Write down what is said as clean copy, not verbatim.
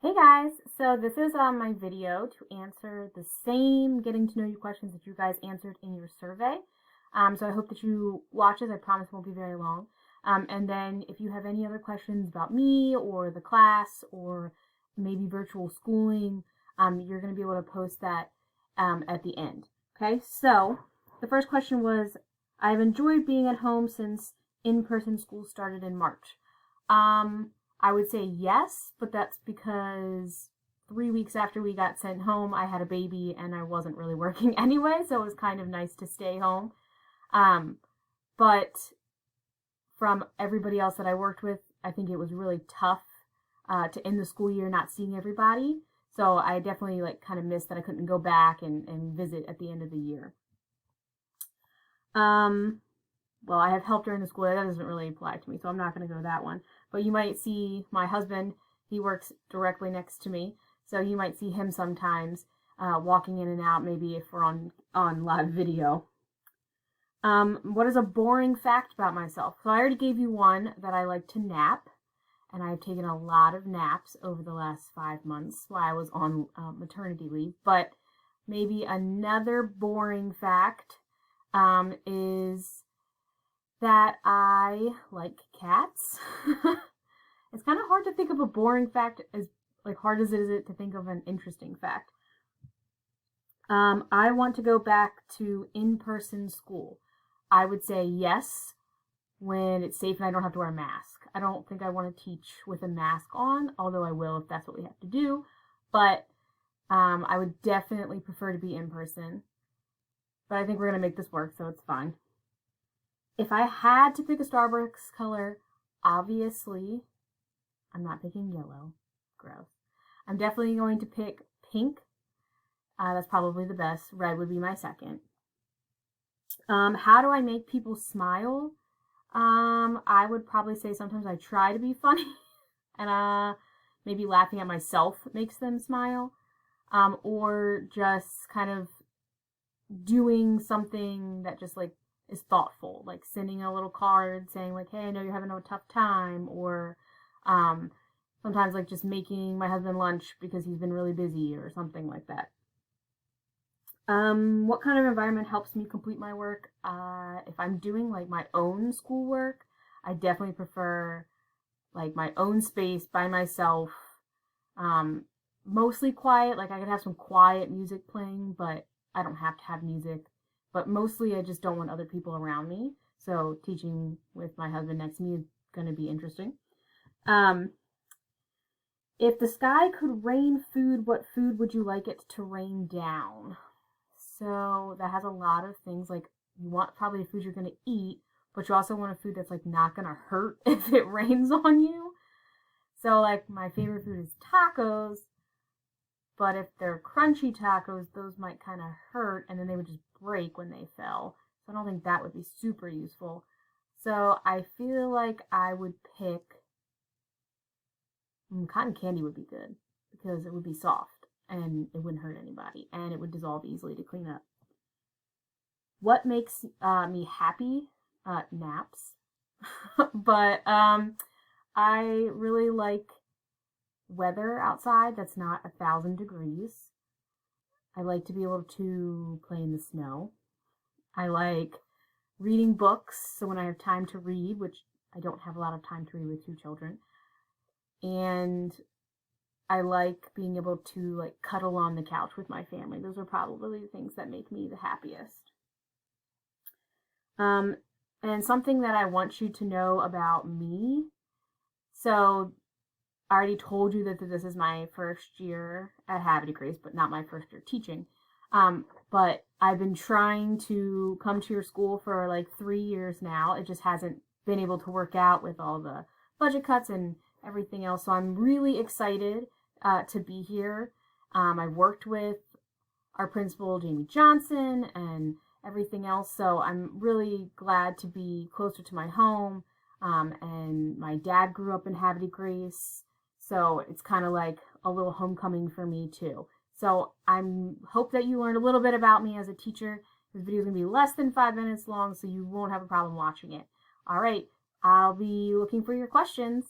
Hey guys, so this is my video to answer the same getting to know you questions that you guys answered in your survey. So I hope that you watch this. I promise it won't be very long. And then if you have any other questions about me or the class or maybe virtual schooling, you're going to be able to post that at the end. Okay, so the first question was, I've enjoyed being at home since in-person school started in March. I would say yes, but that's because 3 weeks after we got sent home, I had a baby and I wasn't really working anyway, so it was kind of nice to stay home. But from everybody else that I worked with, I think it was really tough to end the school year not seeing everybody. So I definitely kind of missed that I couldn't go back and visit at the end of the year. Well, I have helped during the school year. That doesn't really apply to me, so I'm not going to go to that one. But you might see my husband. He works directly next to me, so you might see him sometimes walking in and out, maybe if we're on live video. What is a boring fact about myself? So I already gave you one, that I like to nap, and I've taken a lot of naps over the last 5 months while I was on maternity leave. But maybe another boring fact is that I like cats. It's kind of hard to think of a boring fact as hard as it is to think of an interesting fact. I want to go back to in-person school. I would say yes when it's safe and I don't have to wear a mask. I don't think I want to teach with a mask on, although I will if that's what we have to do. But I would definitely prefer to be in person. But I think we're going to make this work, so it's fine. If I had to pick a Starbucks color, obviously, I'm not picking yellow. Gross. I'm definitely going to pick pink. That's probably the best. Red would be my second. How do I make people smile? I would probably say sometimes I try to be funny, and maybe laughing at myself makes them smile, or just kind of doing something that just is thoughtful, like sending a little card saying hey, I know you're having a tough time, or sometimes just making my husband lunch because he's been really busy or something like that. What kind of environment helps me complete my work? If I'm doing my own schoolwork, I definitely prefer my own space by myself, mostly quiet. I could have some quiet music playing, but I don't have to have music. But mostly I just don't want other people around me. So teaching with my husband next to me is going to be interesting. If the sky could rain food, what food would you like it to rain down? So that has a lot of things. You want probably a food you're going to eat, but you also want a food that's not going to hurt if it rains on you. So my favorite food is tacos. But if they're crunchy tacos, those might kind of hurt, and then they would just break when they fell. So I don't think that would be super useful. So I feel like I would pick cotton candy would be good because it would be soft and it wouldn't hurt anybody, and it would dissolve easily to clean up. What makes me happy? Naps. But I really like weather outside that's not 1,000 degrees. I like to be able to play in the snow. I like reading books, so when I have time to read, which I don't have a lot of time to read with 2 children. And I like being able to cuddle on the couch with my family. Those are probably the things that make me the happiest. And something that I want you to know about me. So I already told you that this is my first year at Havity Grace, but not my first year teaching. But I've been trying to come to your school for 3 years now. It just hasn't been able to work out with all the budget cuts and everything else. So I'm really excited to be here. I've worked with our principal, Jamie Johnson, and everything else. So I'm really glad to be closer to my home. And my dad grew up in Havity Grace. So it's kind of a little homecoming for me too. So I hope that you learned a little bit about me as a teacher. This video is going to be less than 5 minutes long, so you won't have a problem watching it. All right, I'll be looking for your questions.